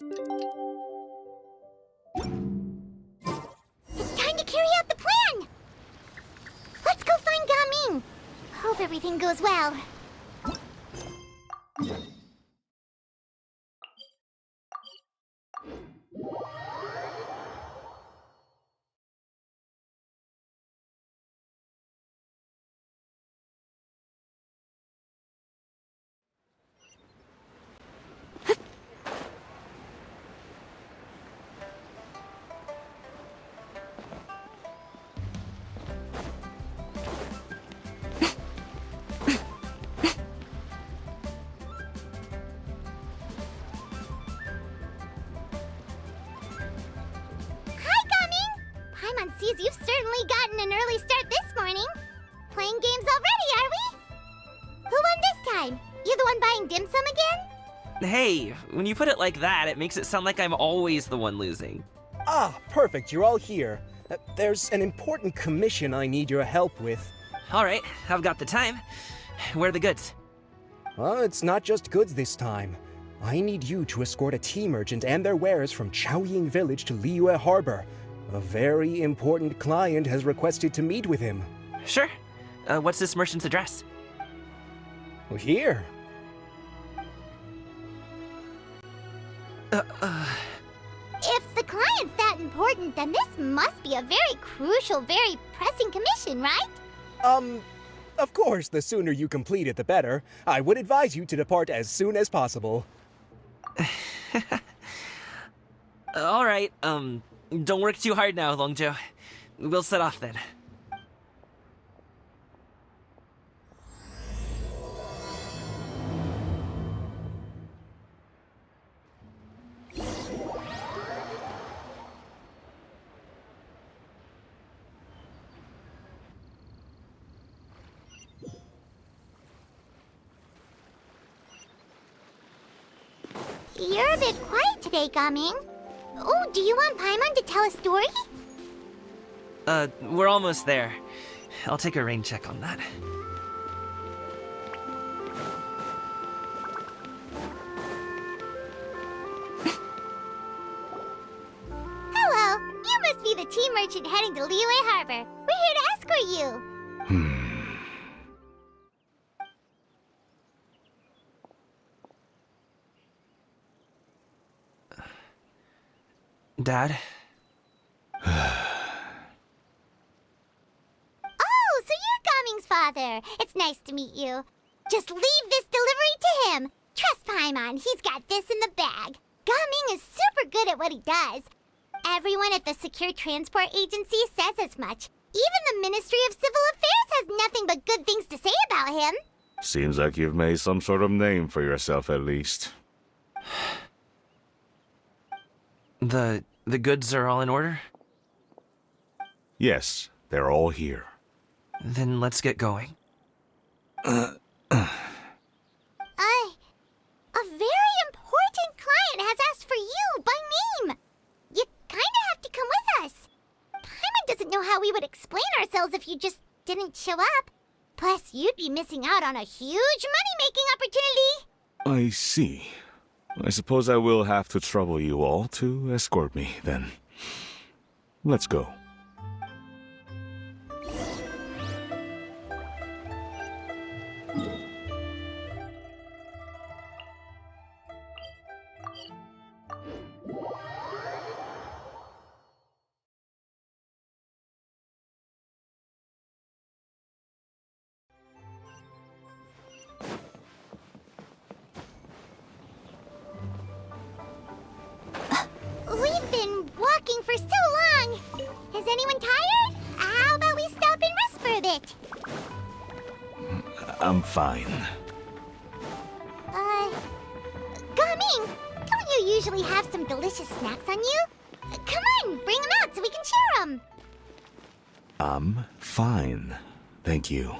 It's time to carry out the plan! Let's go find Gaming! Hope everything goes well. Paimon sees you've certainly gotten an early start this morning. Playing games already, are we? Who won this time? You the one buying dim sum again? Hey, when you put it like that, it makes it sound like I'm always the one losing. Ah, perfect, you're all here. There's an important commission I need your help with. Alright, I've got the time. Where are the goods? Well, it's not just goods this time. I need you to escort a tea merchant and their wares from Chaoying Village to Liyue Harbor. A very important client has requested to meet with him. Sure. What's this merchant's address? Well, here. If the client's that important, then this must be a very crucial, very pressing commission, right? Of course, the sooner you complete it, the better. I would advise you to depart as soon as possible. Alright, don't work too hard now, Longjo. We'll set off then. You're a bit quiet today, Gaming. Oh, do you want Paimon to tell a story? We're almost there. I'll take a rain check on that. Hello, you must be the tea merchant heading to Liyue Harbor. We're here to escort you. Dad? Oh, so you're Gaming's father. It's nice to meet you. Just leave this delivery to him. Trust Paimon, he's got this in the bag. Gaming is super good at what he does. Everyone at the Secure Transport Agency says as much. Even the Ministry of Civil Affairs has nothing but good things to say about him. Seems like you've made some sort of name for yourself at least. The goods are all in order? Yes, they're all here. Then let's get going. A very important client has asked for you by name. You kinda have to come with us. Paimon doesn't know how we would explain ourselves if you just didn't show up. Plus, you'd be missing out on a huge money-making opportunity. I see. I suppose I will have to trouble you all to escort me, then. Let's go. We've been walking for so long. Is anyone tired? How about we stop and rest for a bit? I'm fine. Gaming, don't you usually have some delicious snacks on you? Come on, bring them out so we can share them. I'm fine. Thank you.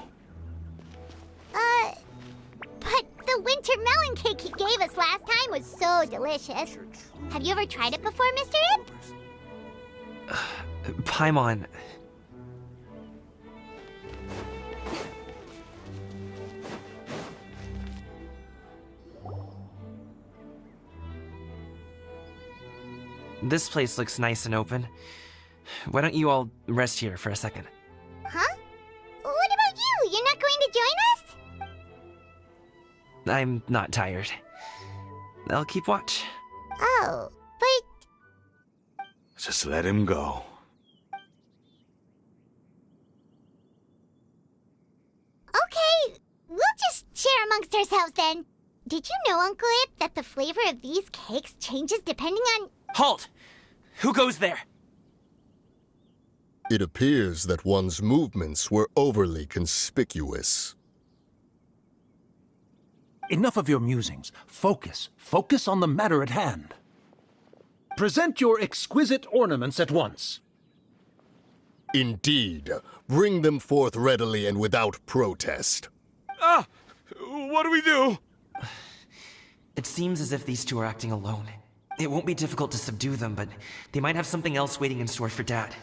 But the winter melon cake he gave us last time was so delicious. Have you ever tried it before, Mr. Ip? Paimon. This place looks nice and open. Why don't you all rest here for a second? Huh? What about you? You're not going to join us? I'm not tired. I'll keep watch. Oh, but... Just let him go. Okay, we'll just share amongst ourselves then. Did you know, Uncle Ip, that the flavor of these cakes changes depending on... Halt! Who goes there? It appears that one's movements were overly conspicuous. Enough of your musings. Focus. Focus on the matter at hand. Present your exquisite ornaments at once. Indeed. Bring them forth readily and without protest. Ah! What do we do? It seems as if these two are acting alone. It won't be difficult to subdue them, but they might have something else waiting in store for Dad.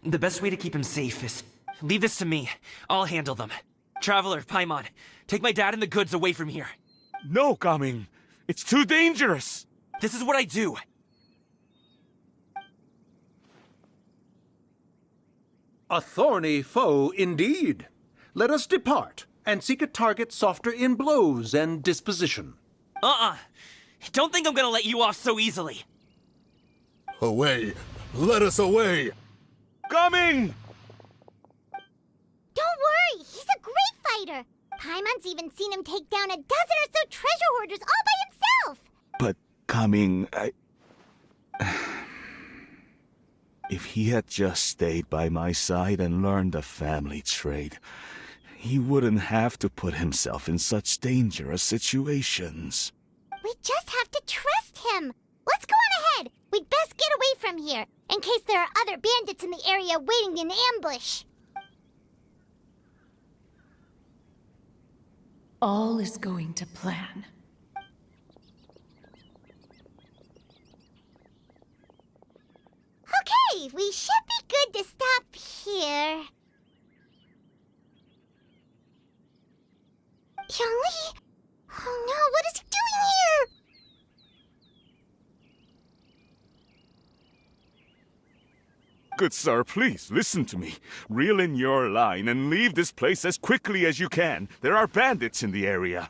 The best way to keep him safe is... leave this to me. I'll handle them. Traveler, Paimon, take my dad and the goods away from here. No, Gaming. It's too dangerous. This is what I do. A thorny foe indeed. Let us depart and seek a target softer in blows and disposition. Don't think I'm gonna let you off so easily. Away! Let us away! Coming! Don't worry, he's a great fighter. Paimon's even seen him take down a dozen or so treasure hoarders all by himself. But Coming, if he had just stayed by my side and learned the family trade, he wouldn't have to put himself in such dangerous situations. We just have to trust him. Let's go on ahead. We'd best get away from here, in case there are other bandits in the area waiting in ambush. All is going to plan. Okay, we should be good to stop here. Yangli? Oh no, what is he doing here? Good sir, please, listen to me. Reel in your line and leave this place as quickly as you can. There are bandits in the area.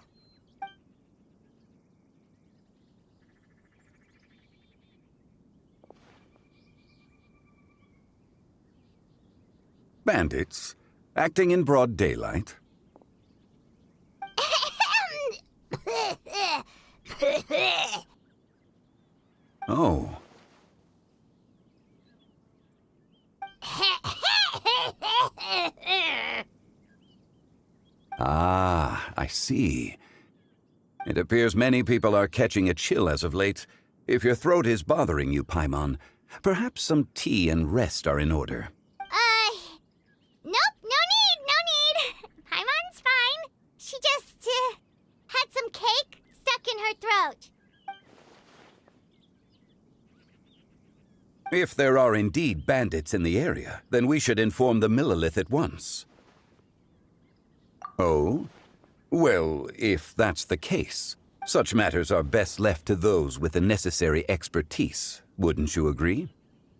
Bandits? Acting in broad daylight? Oh. Ah, I see. It appears many people are catching a chill as of late. If your throat is bothering you, Paimon, perhaps some tea and rest are in order. Nope, no need. Paimon's fine. She just, had some cake stuck in her throat. If there are indeed bandits in the area, then we should inform the Millelith at once. Oh? Well, if that's the case, such matters are best left to those with the necessary expertise. Wouldn't you agree?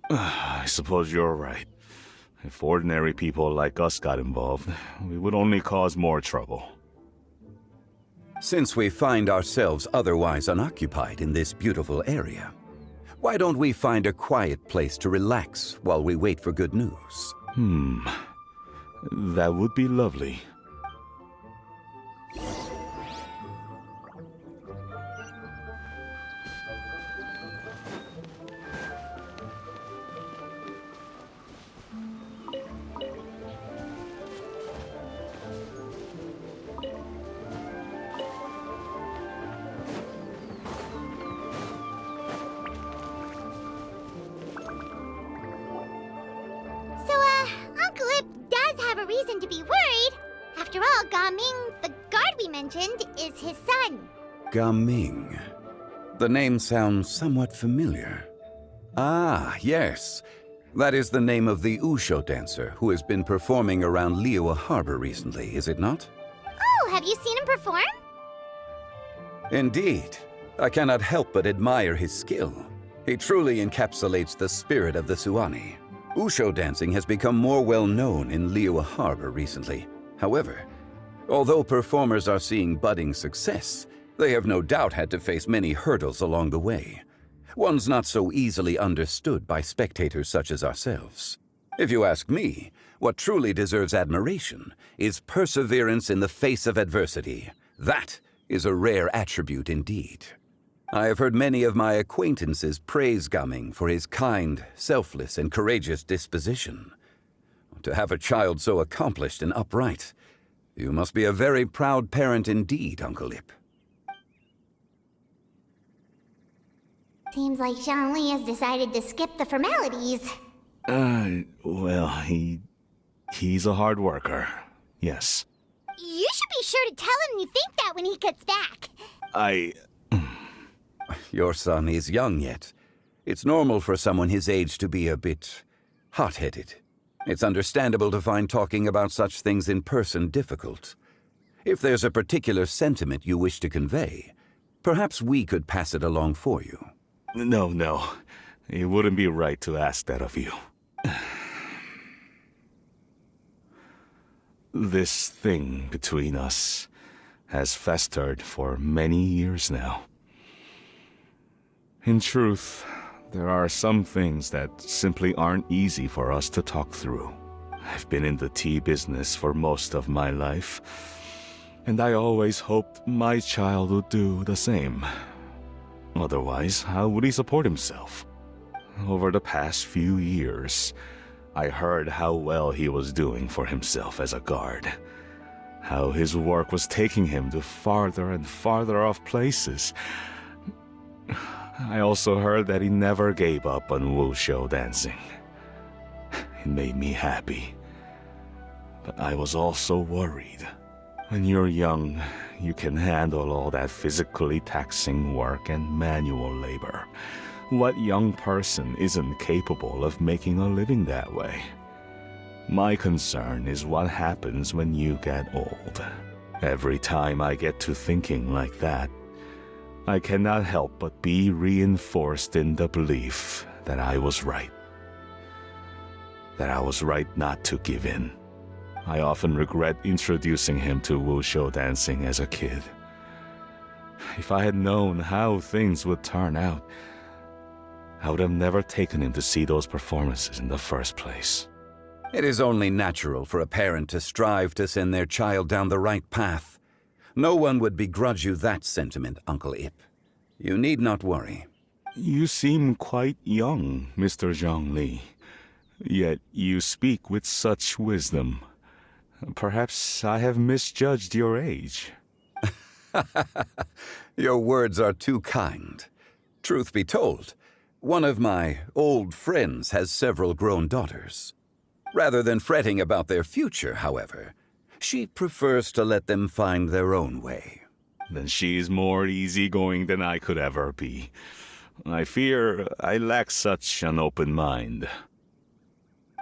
I suppose you're right. If ordinary people like us got involved, we would only cause more trouble. Since we find ourselves otherwise unoccupied in this beautiful area, why don't we find a quiet place to relax while we wait for good news? That would be lovely. Uncle Ip does have a reason to be worried. After all, Gaming, the guard we mentioned, is his son. Gaming. The name sounds somewhat familiar. Ah, yes. That is the name of the Usho dancer who has been performing around liyue Harbor recently, is it not? Oh, have you seen him perform? Indeed. I cannot help but admire his skill. He truly encapsulates the spirit of the Suani. Usho dancing has become more well known in Liyue Harbor recently. However, although performers are seeing budding success, they have no doubt had to face many hurdles along the way. Ones not so easily understood by spectators such as ourselves. If you ask me, what truly deserves admiration is perseverance in the face of adversity. That is a rare attribute indeed. I have heard many of my acquaintances praise Gaming for his kind, selfless, and courageous disposition. To have a child so accomplished and upright, you must be a very proud parent indeed, Uncle Ip. Seems like Zhongli has decided to skip the formalities. Well, he's a hard worker. Yes. You should be sure to tell him you think that when he gets back. Your son is young yet. It's normal for someone his age to be a bit hot-headed. It's understandable to find talking about such things in person difficult. If there's a particular sentiment you wish to convey, perhaps we could pass it along for you. No. It wouldn't be right to ask that of you. This thing between us has festered for many years now. In truth, there are some things that simply aren't easy for us to talk through. I've been in the tea business for most of my life, and I always hoped my child would do the same. Otherwise, how would he support himself? Over the past few years, I heard how well he was doing for himself as a guard. How his work was taking him to farther and farther off places. I also heard that he never gave up on wushu dancing. It made me happy. But I was also worried. When you're young, you can handle all that physically taxing work and manual labor. What young person isn't capable of making a living that way? My concern is what happens when you get old. Every time I get to thinking like that, I cannot help but be reinforced in the belief that I was right. That I was right not to give in. I often regret introducing him to wushu dancing as a kid. If I had known how things would turn out, I would have never taken him to see those performances in the first place. It is only natural for a parent to strive to send their child down the right path. No one would begrudge you that sentiment, Uncle Ip. You need not worry. You seem quite young, Mr. Zhongli. Yet you speak with such wisdom. Perhaps I have misjudged your age. Your words are too kind. Truth be told, one of my old friends has several grown daughters. Rather than fretting about their future, however, she prefers to let them find their own way. Then she's more easygoing than I could ever be. I fear I lack such an open mind.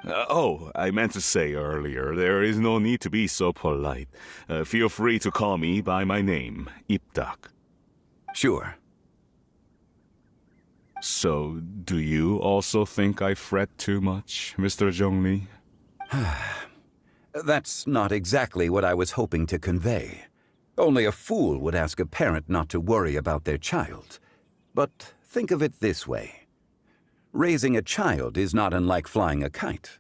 I meant to say earlier, there is no need to be so polite. Feel free to call me by my name, Ipdak. Sure. So, do you also think I fret too much, Mr. Zhongli? That's not exactly what I was hoping to convey. Only a fool would ask a parent not to worry about their child. But think of it this way. Raising a child is not unlike flying a kite.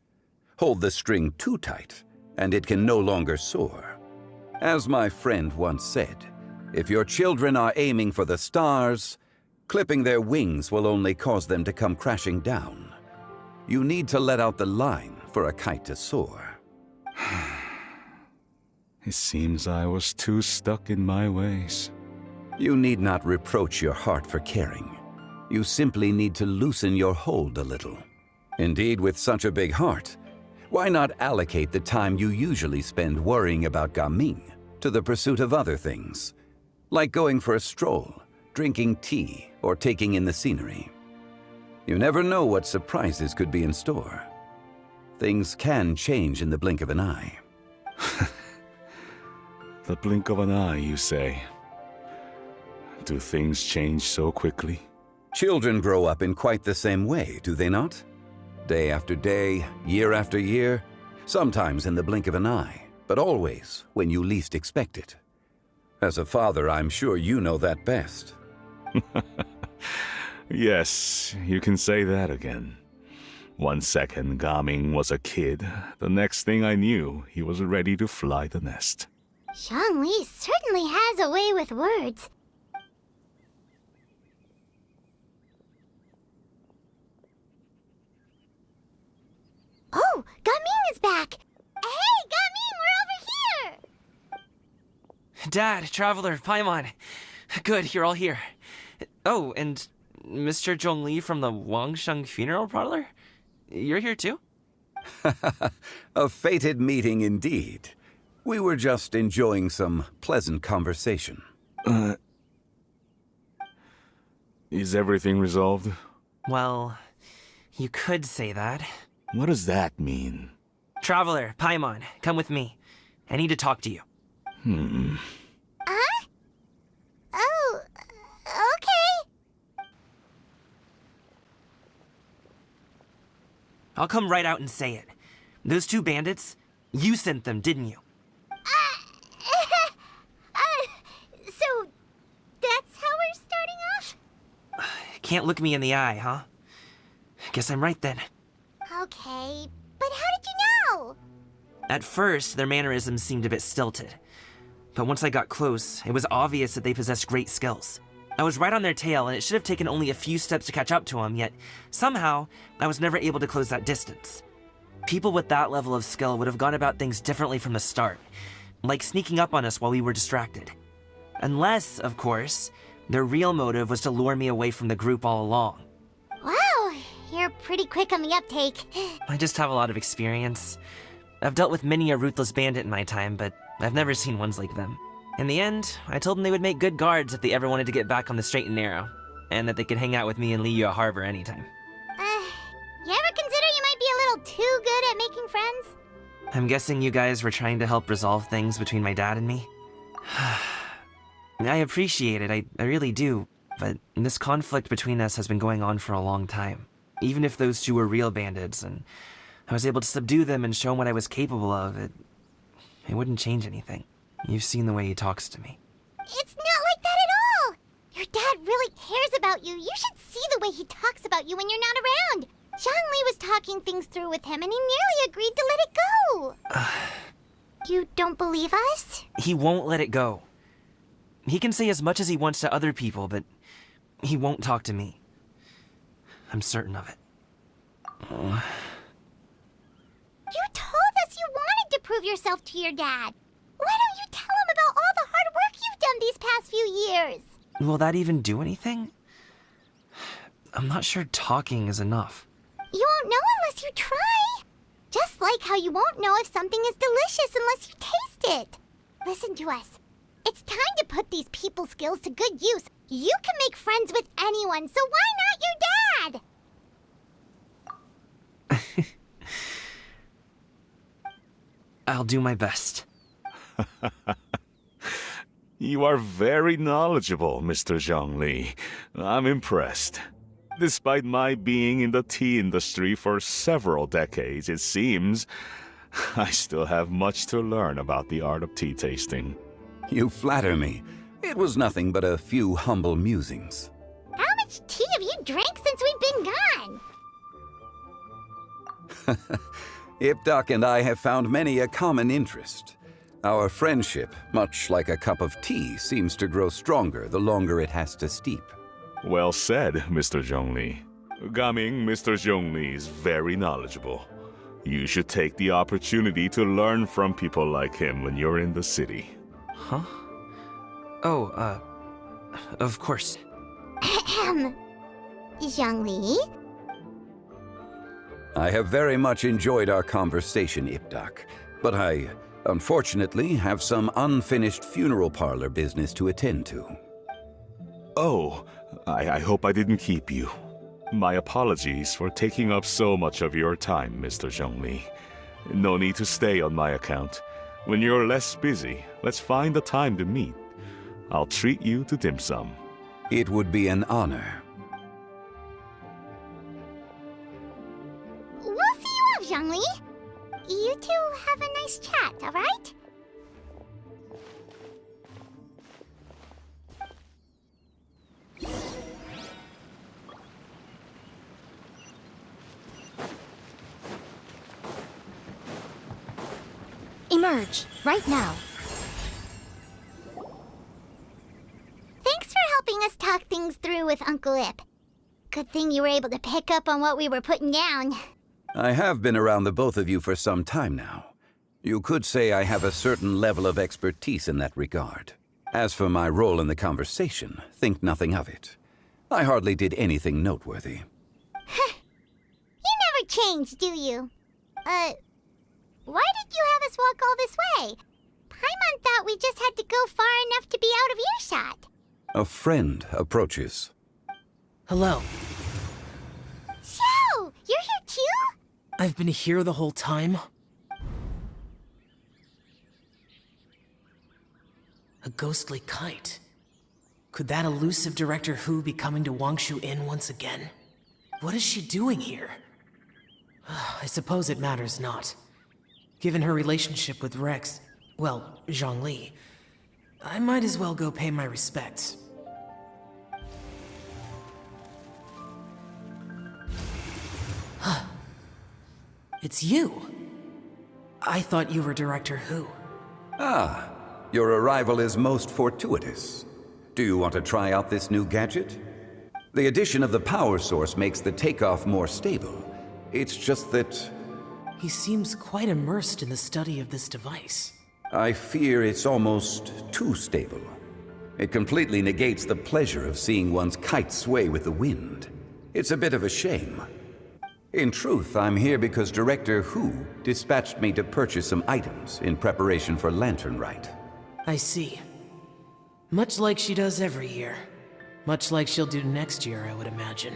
Hold the string too tight, and it can no longer soar. As my friend once said, if your children are aiming for the stars, clipping their wings will only cause them to come crashing down. You need to let out the line for a kite to soar. It seems I was too stuck in my ways. You need not reproach your heart for caring. You simply need to loosen your hold a little. Indeed, with such a big heart, why not allocate the time you usually spend worrying about Gaming to the pursuit of other things, like going for a stroll, drinking tea, or taking in the scenery? You never know what surprises could be in store. Things can change in the blink of an eye. The blink of an eye, you say? Do things change so quickly? Children grow up in quite the same way, do they not? Day after day, year after year, sometimes in the blink of an eye, but always when you least expect it. As a father, I'm sure you know that best. Yes, you can say that again. One second Gaming was a kid, the next thing I knew, he was ready to fly the nest. Zhongli certainly has a way with words. Oh, Gaming is back! Hey, Gaming, we're over here! Dad, Traveler, Paimon. Good, you're all here. Oh, and Mr. Zhongli from the Wangsheng Funeral Parlor? You're here too? A fated meeting indeed. We were just enjoying some pleasant conversation. Is everything resolved? Well, you could say that. What does that mean? Traveler, Paimon, come with me. I need to talk to you. Huh? Oh, okay. I'll come right out and say it. Those two bandits, you sent them, didn't you? So, that's how we're starting off? Can't look me in the eye, huh? Guess I'm right then. Okay, but how did you know? At first, their mannerisms seemed a bit stilted. But once I got close, it was obvious that they possessed great skills. I was right on their tail, and it should have taken only a few steps to catch up to them, yet somehow, I was never able to close that distance. People with that level of skill would have gone about things differently from the start, like sneaking up on us while we were distracted. Unless, of course, their real motive was to lure me away from the group all along. Wow, you're pretty quick on the uptake. I just have a lot of experience. I've dealt with many a ruthless bandit in my time, but I've never seen ones like them. In the end, I told them they would make good guards if they ever wanted to get back on the straight and narrow, and that they could hang out with me in liyue Harbor anytime. You ever consider you might be a little too good at making friends? I'm guessing you guys were trying to help resolve things between my dad and me? I appreciate it, I really do, but this conflict between us has been going on for a long time. Even if those two were real bandits, and I was able to subdue them and show them what I was capable of, it wouldn't change anything. You've seen the way he talks to me. It's not like that at all! Your dad really cares about you. You should see the way he talks about you when you're not around. Zhongli was talking things through with him and he nearly agreed to let it go. You don't believe us? He won't let it go. He can say as much as he wants to other people, but he won't talk to me. I'm certain of it. You told us you wanted to prove yourself to your dad. Why don't you tell him about all the hard work you've done these past few years? Will that even do anything? I'm not sure talking is enough. You won't know unless you try. Just like how you won't know if something is delicious unless you taste it. Listen to us. It's time to put these people skills to good use. You can make friends with anyone, so why not your dad? I'll do my best. You are very knowledgeable, Mr. Zhongli. I'm impressed. Despite my being in the tea industry for several decades, it seems I still have much to learn about the art of tea tasting. You flatter me. It was nothing but a few humble musings. How much tea have you drank since we've been gone? Ipdak and I have found many a common interest. Our friendship, much like a cup of tea, seems to grow stronger the longer it has to steep. Well said, Mr. Zhongli. Gaming, Mr. Zhongli is very knowledgeable. You should take the opportunity to learn from people like him when you're in the city. Huh? Oh, of course. Ahem. Zhongli? I have very much enjoyed our conversation, Ipdak, but I, unfortunately, have some unfinished funeral parlor business to attend to. Oh, I hope I didn't keep you. My apologies for taking up so much of your time, Mr. Zhongli. No need to stay on my account. When you're less busy, let's find a time to meet. I'll treat you to dim sum. It would be an honor. Emerge, right now. Thanks for helping us talk things through with Uncle Ip. Good thing you were able to pick up on what we were putting down. I have been around the both of you for some time now. You could say I have a certain level of expertise in that regard. As for my role in the conversation, think nothing of it. I hardly did anything noteworthy. You never change, do you? Why did you have us walk all this way? Paimon thought we just had to go far enough to be out of earshot. A friend approaches. Hello. Xiao! You're here too? I've been here the whole time. A ghostly kite. Could that elusive Director Hu be coming to Wangshu Inn once again? What is she doing here? I suppose it matters not. Given her relationship with Rex, well, Zhongli, I might as well go pay my respects. It's you. I thought you were Director Hu. Ah, your arrival is most fortuitous. Do you want to try out this new gadget? The addition of the power source makes the takeoff more stable. It's just that... He seems quite immersed in the study of this device. I fear it's almost too stable. It completely negates the pleasure of seeing one's kite sway with the wind. It's a bit of a shame. In truth, I'm here because Director Hu dispatched me to purchase some items in preparation for Lantern Rite. I see. Much like she does every year. Much like she'll do next year, I would imagine.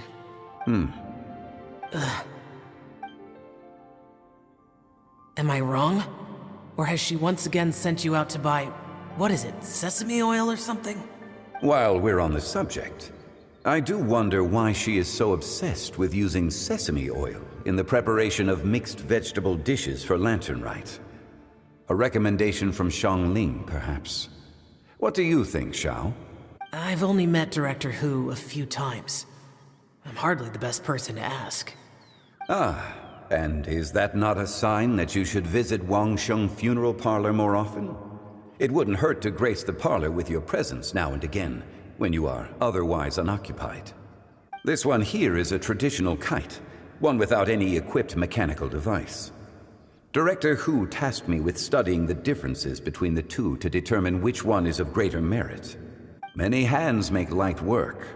Am I wrong? Or has she once again sent you out to buy, what is it, sesame oil or something? While we're on the subject, I do wonder why she is so obsessed with using sesame oil in the preparation of mixed vegetable dishes for Lantern Rite. A recommendation from Xiangling, perhaps. What do you think, Xiao? I've only met Director Hu a few times. I'm hardly the best person to ask. Ah, and is that not a sign that you should visit Wangsheng Funeral Parlor more often? It wouldn't hurt to grace the parlor with your presence now and again, when you are otherwise unoccupied. This one here is a traditional kite, one without any equipped mechanical device. Director Hu tasked me with studying the differences between the two to determine which one is of greater merit. Many hands make light work.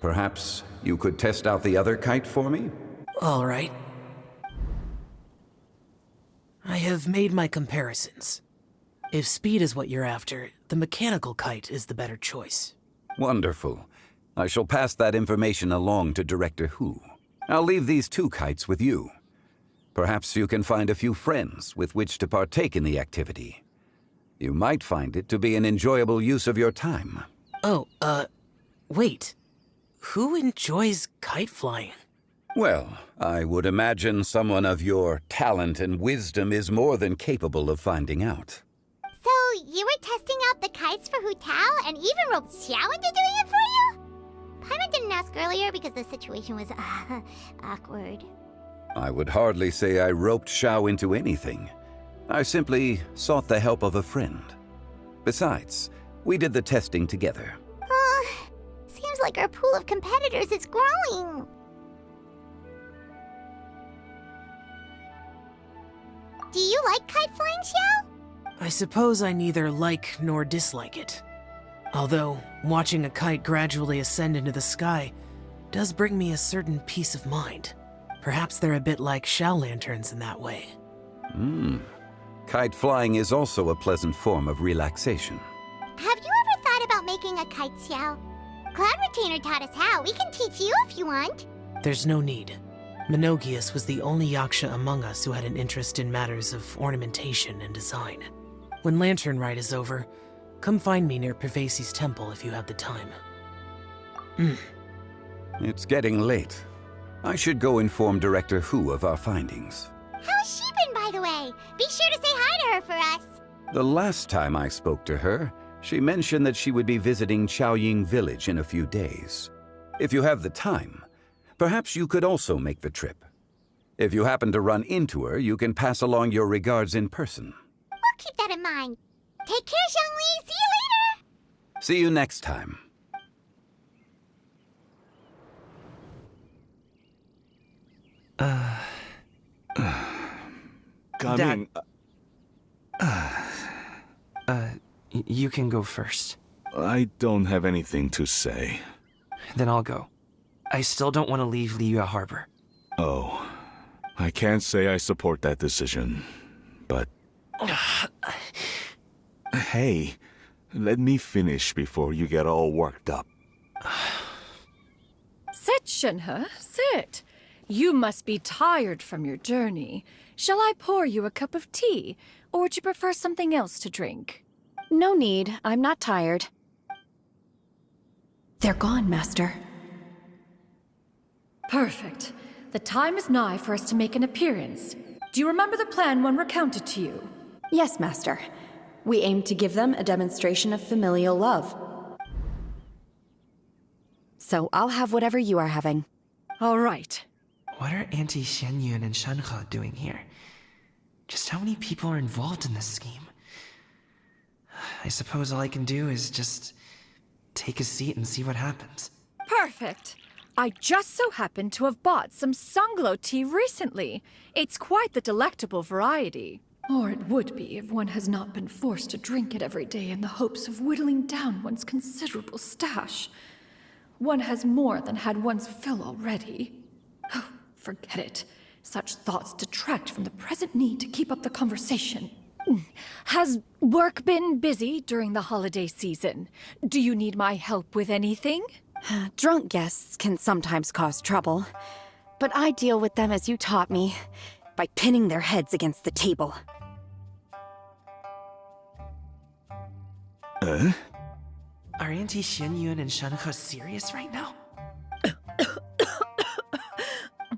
Perhaps you could test out the other kite for me? All right. I have made my comparisons. If speed is what you're after, the mechanical kite is the better choice. Wonderful. I shall pass that information along to Director Hu. I'll leave these two kites with you. Perhaps you can find a few friends with which to partake in the activity. You might find it to be an enjoyable use of your time. Oh, wait. Who enjoys kite flying? Well, I would imagine someone of your talent and wisdom is more than capable of finding out. So, you were testing out the kites for Hu Tao and even roped Xiao into doing it for you? Paimon didn't ask earlier because the situation was, awkward. I would hardly say I roped Xiao into anything. I simply sought the help of a friend. Besides, we did the testing together. Seems like our pool of competitors is growing. Do you like kite flying, Xiao? I suppose I neither like nor dislike it. Although, watching a kite gradually ascend into the sky does bring me a certain peace of mind. Perhaps they're a bit like shell lanterns in that way. Kite flying is also a pleasant form of relaxation. Have you ever thought about making a kite, Xiao? Cloud Retainer taught us how. We can teach you if you want. There's no need. Menogius was the only yaksha among us who had an interest in matters of ornamentation and design. When Lantern Rite is over, come find me near Pervasi's temple if you have the time. It's getting late. I should go inform Director Hu of our findings. How's she been, by the way? Be sure to say hi to her for us. The last time I spoke to her, she mentioned that she would be visiting Chaoying Village in a few days. If you have the time, perhaps you could also make the trip. If you happen to run into her, you can pass along your regards in person. keep that in mind. Take care, Zhongli. See you later. See you next time. Coming. You can go first. I don't have anything to say. Then I'll go. I still don't want to leave Liyue Harbor. Oh, I can't say I support that decision, but... Hey, let me finish before you get all worked up. Sit, Shenhe, sit. You must be tired from your journey. Shall I pour you a cup of tea, or would you prefer something else to drink? No need. I'm not tired. They're gone, Master. Perfect. The time is nigh for us to make an appearance. Do you remember the plan when recounted to you? Yes, Master. We aim to give them a demonstration of familial love. So I'll have whatever you are having. All right. What are Auntie Xianyun and Shenhe doing here? Just how many people are involved in this scheme? I suppose all I can do is just take a seat and see what happens. Perfect. I just so happen to have bought some Sunglow tea recently. It's quite the delectable variety. Or it would be if one has not been forced to drink it every day in the hopes of whittling down one's considerable stash. One has more than had one's fill already. Oh, forget it. Such thoughts detract from the present need to keep up the conversation. Has work been busy during the holiday season? Do you need my help with anything? Drunk guests can sometimes cause trouble, but I deal with them as you taught me, by pinning their heads against the table. Are Auntie Xianyun and Shenhe serious right now?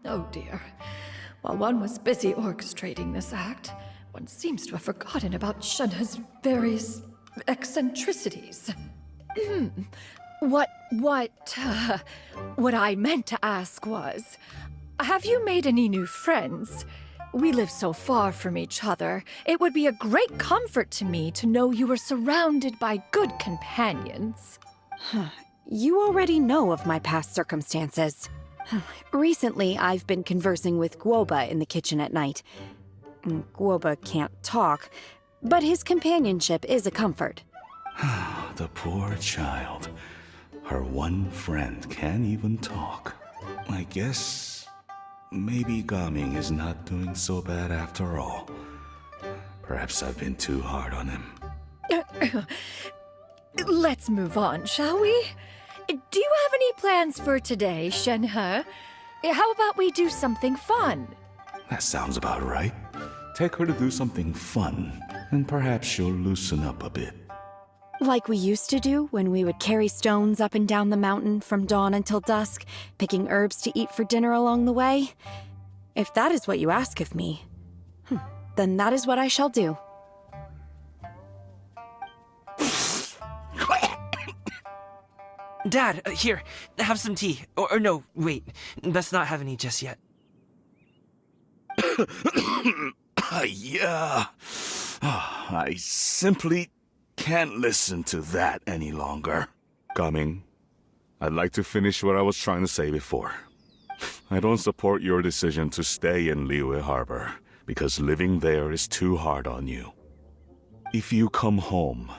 Oh dear. While one was busy orchestrating this act, one seems to have forgotten about Shenhe's various eccentricities. What I meant to ask was, have you made any new friends? We live so far from each other. It would be a great comfort to me to know you were surrounded by good companions. You already know of my past circumstances. Recently, I've been conversing with Guoba in the kitchen at night. Guoba can't talk, but his companionship is a comfort. The poor child. Her one friend can't even talk. I guess maybe Gaming is not doing so bad after all. Perhaps I've been too hard on him. Let's move on, shall we? Do you have any plans for today, Shenhe? How about we do something fun? That sounds about right. Take her to do something fun, and perhaps she'll loosen up a bit. Like we used to do when we would carry stones up and down the mountain from dawn until dusk, picking herbs to eat for dinner along the way. If that is what you ask of me, then that is what I shall do. Dad, here, have some tea. Or no, wait, let's not have any just yet. Yeah. I simply can't listen to that any longer. Gaming, I'd like to finish what I was trying to say before. I don't support your decision to stay in Liyue Harbor, because living there is too hard on you. If you come home,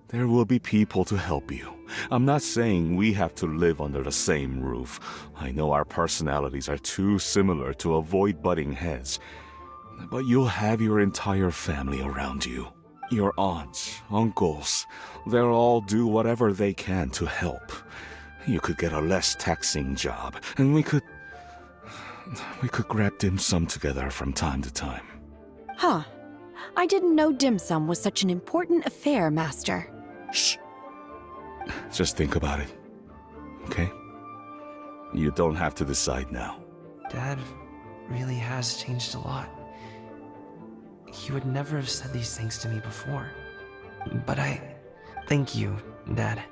there will be people to help you. I'm not saying we have to live under the same roof. I know our personalities are too similar to avoid butting heads. But you'll have your entire family around you. Your aunts, uncles, they'll all do whatever they can to help. You could get a less taxing job, and we could grab dim sum together from time to time. Huh. I didn't know dim sum was such an important affair, Master. Shh. Just think about it, okay? You don't have to decide now. Dad really has changed a lot. He would never have said these things to me before. But thank you, Dad.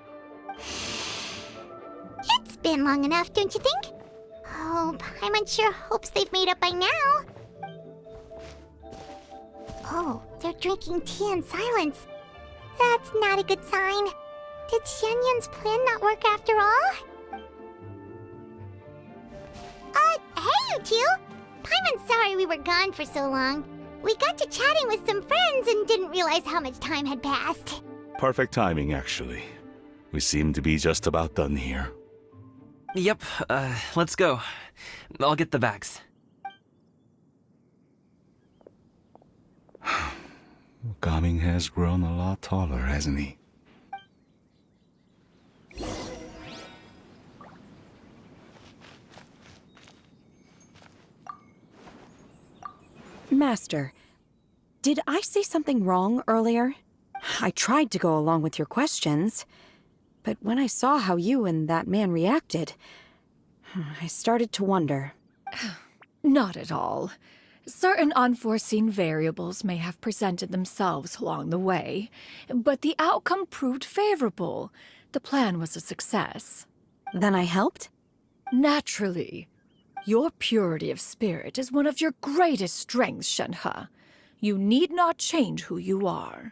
It's been long enough, don't you think? Oh, Paimon sure hopes they've made up by now. Oh, They're drinking tea in silence. That's not a good sign. Did Xianyun's plan not work after all? Hey, you two! Paimon's sorry we were gone for so long. We got to chatting with some friends and didn't realize how much time had passed. Perfect timing, actually. We seem to be just about done here. Yep, let's go. I'll get the bags. Gaming has grown a lot taller, hasn't he? Master, did I say something wrong earlier? I tried to go along with your questions, but when I saw how you and that man reacted, I started to wonder. Not at all. Certain unforeseen variables may have presented themselves along the way, but the outcome proved favorable. The plan was a success. Then I helped? Naturally. Your purity of spirit is one of your greatest strengths, Shenhe. You need not change who you are.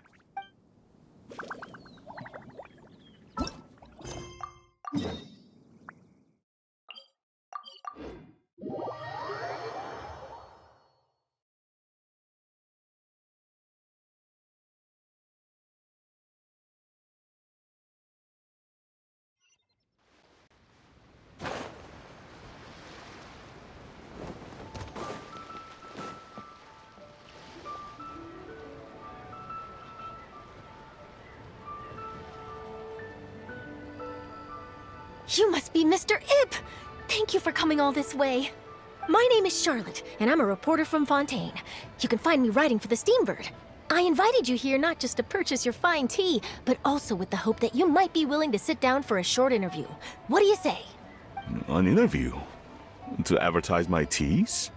You must be Mr. Ip! Thank you for coming all this way. My name is Charlotte, and I'm a reporter from Fontaine. You can find me writing for the Steambird. I invited you here not just to purchase your fine tea, but also with the hope that you might be willing to sit down for a short interview. What do you say? An interview? To advertise my teas?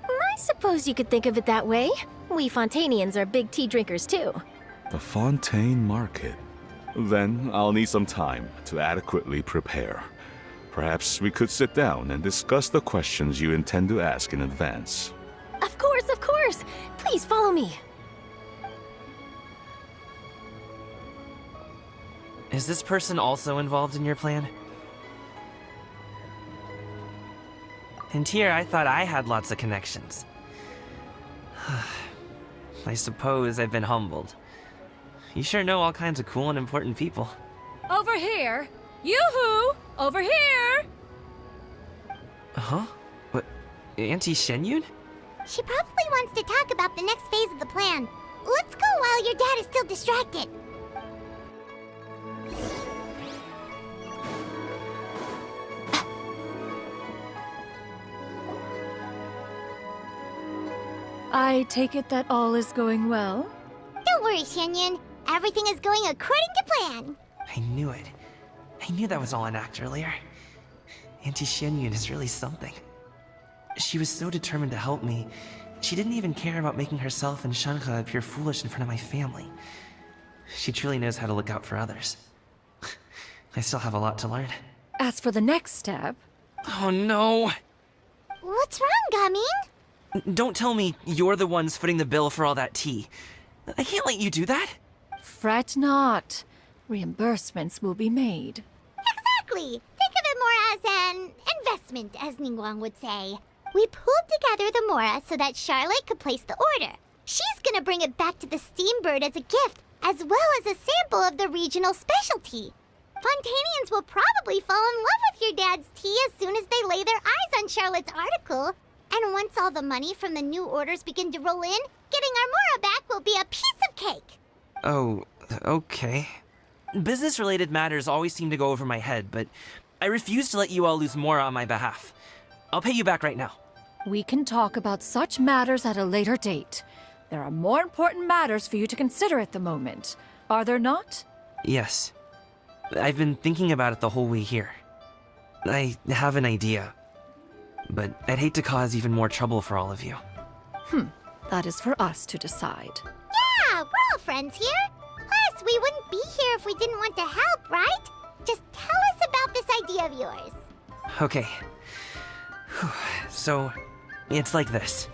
I suppose you could think of it that way. We Fontainians are big tea drinkers too. The Fontaine Market. Then I'll need some time to adequately prepare. Perhaps we could sit down and discuss the questions you intend to ask in advance. Of course, of course! Please follow me. Is this person also involved in your plan? And here I thought I had lots of connections. I suppose I've been humbled. You sure know all kinds of cool and important people. Over here! Yoo-hoo! Over here! Huh? What? Auntie Shenyun? She probably wants to talk about the next phase of the plan. Let's go while your dad is still distracted. I take it that all is going well? Don't worry, Xianyun. Everything is going according to plan. I knew it. I knew that was all an act earlier. Auntie Shenyun is really something. She was so determined to help me. She didn't even care about making herself and Shenhe appear foolish in front of my family. She truly knows how to look out for others. I still have a lot to learn. As for the next step... Oh no! What's wrong, Gaming? Don't tell me you're the ones footing the bill for all that tea. I can't let you do that. Fret not. Reimbursements will be made. Exactly. Think of it more as an investment, as Ningguang would say. We pulled together the Mora so that Charlotte could place the order. She's gonna bring it back to the Steambird as a gift, as well as a sample of the regional specialty. Fontainians will probably fall in love with your dad's tea as soon as they lay their eyes on Charlotte's article. And once all the money from the new orders begin to roll in, getting our Mora back will be a piece of cake. Oh, okay. Business-related matters always seem to go over my head, but I refuse to let you all lose Mora on my behalf. I'll pay you back right now. We can talk about such matters at a later date. There are more important matters for you to consider at the moment, are there not? Yes. I've been thinking about it the whole way here. I have an idea, but I'd hate to cause even more trouble for all of you. That is for us to decide. Yeah, we're all friends here. Plus, we wouldn't be here if we didn't want to help, right? Just tell us about this idea of yours. Okay. So, it's like this.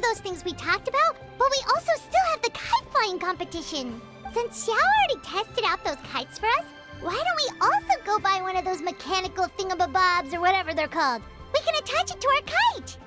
those things we talked about, but we also still have the kite flying competition. Since Xiao already tested out those kites for us, why don't we also go buy one of those mechanical thingamabobs or whatever they're called? We can attach it to our kite!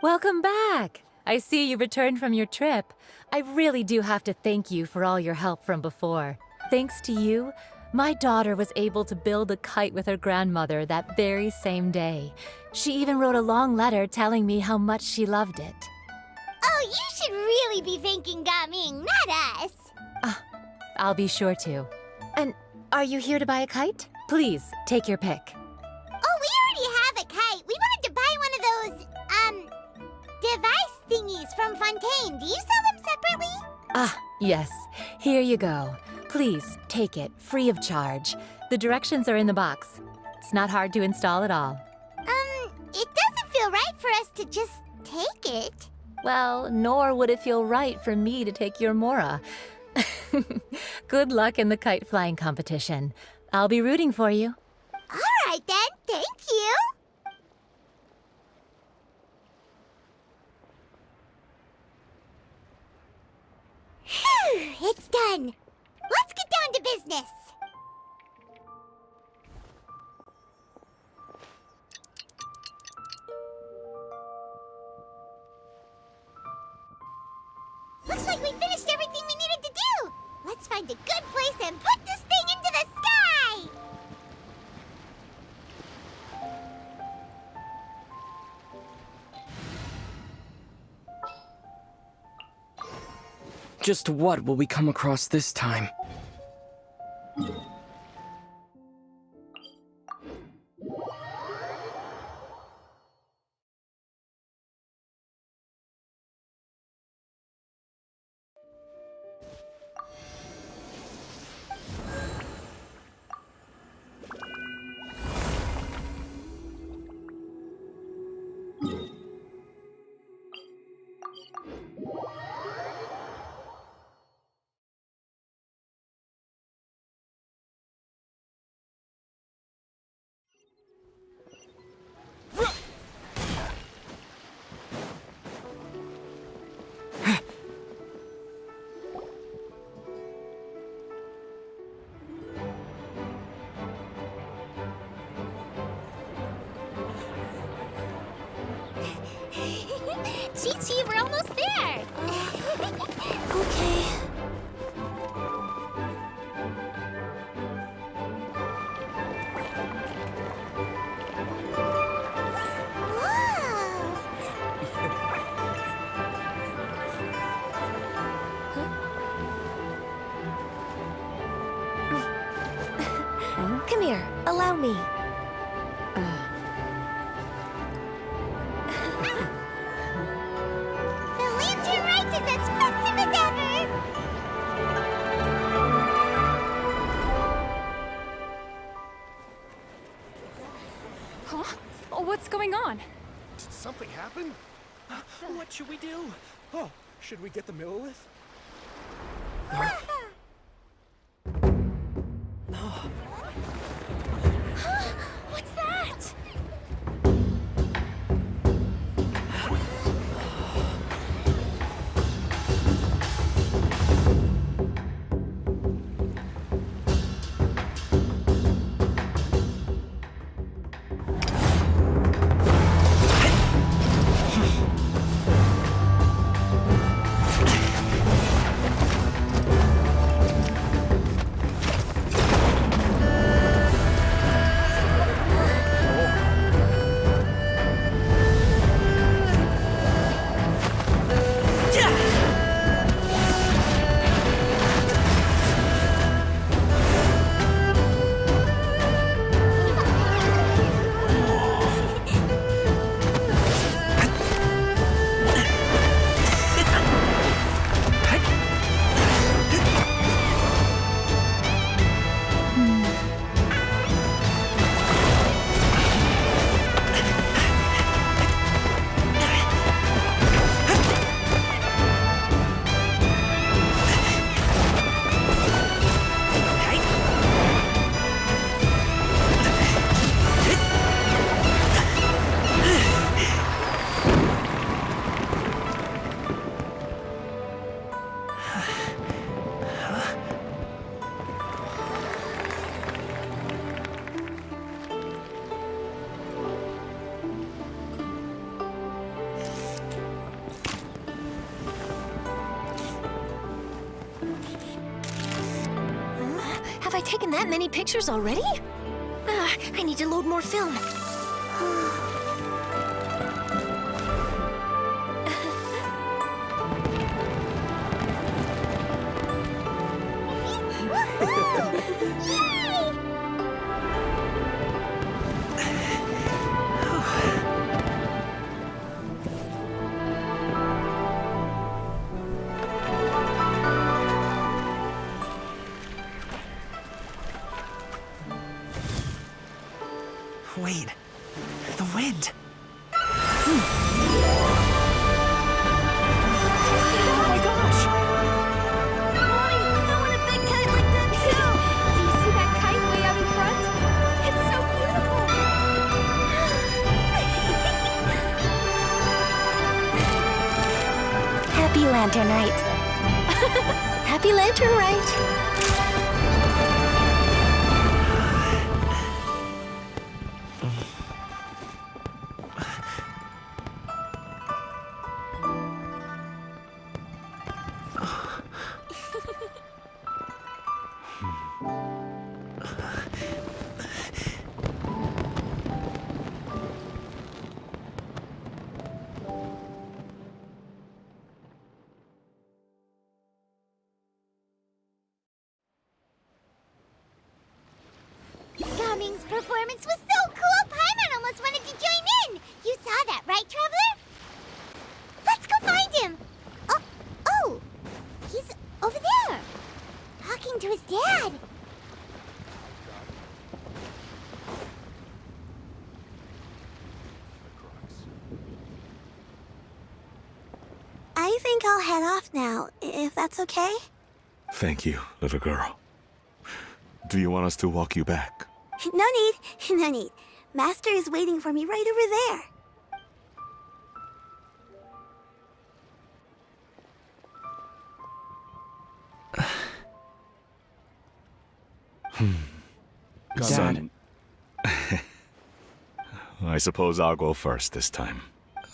Welcome back! I see you returned from your trip. I really do have to thank you for all your help from before. Thanks to you, my daughter was able to build a kite with her grandmother that very same day. She even wrote a long letter telling me how much she loved it. Oh, you should really be thanking Gaming, not us! I'll be sure to. And are you here to buy a kite? Please, take your pick. Oh, we already have a kite. We wanted to buy one of those, device thingies from Fontaine. Do you sell them separately? Yes. Here you go. Please, take it, free of charge. The directions are in the box. It's not hard to install at all. It doesn't feel right for us to just take it. Well, nor would it feel right for me to take your Mora. Good luck in the kite flying competition. I'll be rooting for you. All right then, thank you. Phew, it's done. Let's get down to business. Looks like we finished everything we needed to do. Let's find a good place and put this thing into the sky. Just what will we come across this time? Chi-Chi, we're almost there. Okay. Come here, allow me. The lantern rite is as festive as ever! Huh? What's going on? Did something happen? What should we do? Oh, should we get the Millilith? What's that? Have I taken that many pictures already? I need to load more film. Wait, the wind. Oh my gosh! Mommy, I want a big kite like that too! Do you see that kite way out in front? It's so beautiful! Happy Lantern Rite. Happy Lantern Rite! Gaming's performance was so cool, Paimon almost wanted to join in! You saw that, right, Traveler? Let's go find him! Oh! He's over there! Talking to his dad! I think I'll head off now, if that's okay? Thank you, little girl. Do you want us to walk you back? No need, no need. Master is waiting for me right over there. Dad. I suppose I'll go first this time.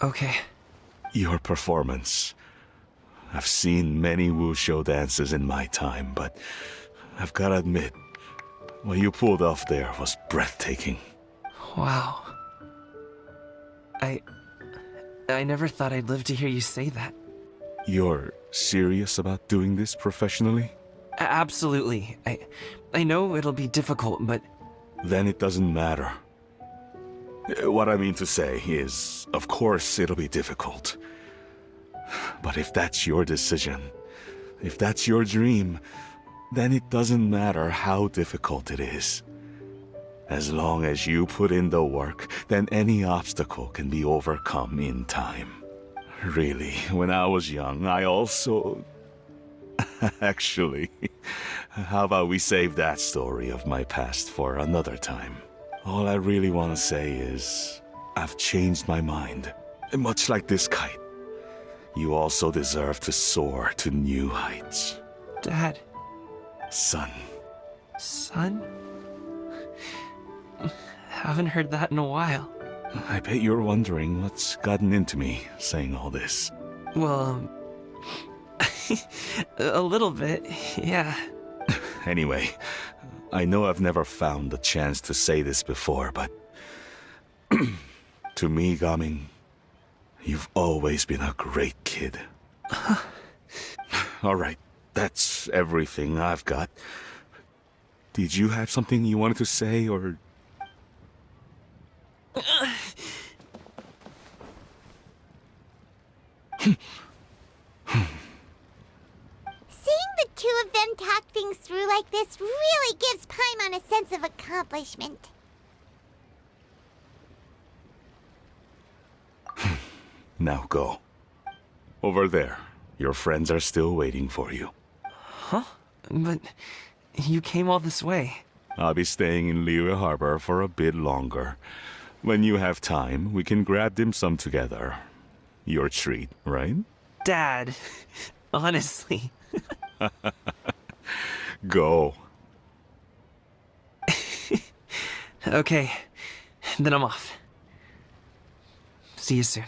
Okay. Your performance. I've seen many wushou dances in my time, but I've gotta admit, what you pulled off there was breathtaking. Wow. I never thought I'd live to hear you say that. You're serious about doing this professionally? Absolutely. I know it'll be difficult, but... Then it doesn't matter. What I mean to say is, of course it'll be difficult. But if that's your decision, if that's your dream, then it doesn't matter how difficult it is. As long as you put in the work, then any obstacle can be overcome in time. Really, when I was young, I also... Actually, how about we save that story of my past for another time? All I really want to say is, I've changed my mind. Much like this kite, you also deserve to soar to new heights. Dad. Son. Son? Haven't heard that in a while. I bet you're wondering what's gotten into me saying all this. Well, a little bit, yeah. Anyway, I know I've never found the chance to say this before, but... to me, Gaming, you've always been a great kid. Alright, that's everything I've got. Did you have something you wanted to say, or... Seeing the two of them talk things through like this really gives Paimon a sense of accomplishment. Now go. Over there. Your friends are still waiting for you. Huh? But you came all this way. I'll be staying in Liyue Harbor for a bit longer. When you have time, we can grab dim sum together. Your treat, right? Dad, Honestly. Go. Okay, then I'm off. See you soon.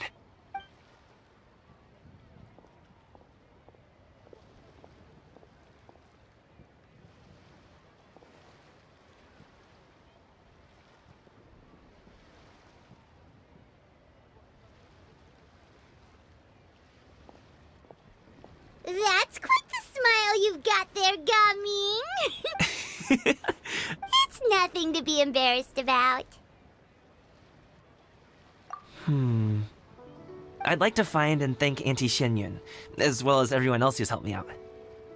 That's quite the smile you've got there, Gumming. It's nothing to be embarrassed about. I'd like to find and thank Auntie Xinyun, as well as everyone else who's helped me out.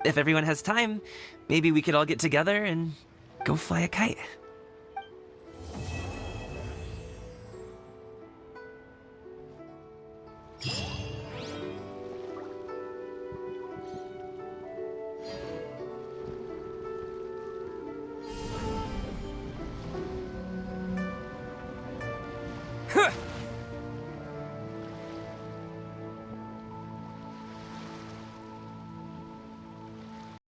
If everyone has time, maybe we could all get together and go fly a kite.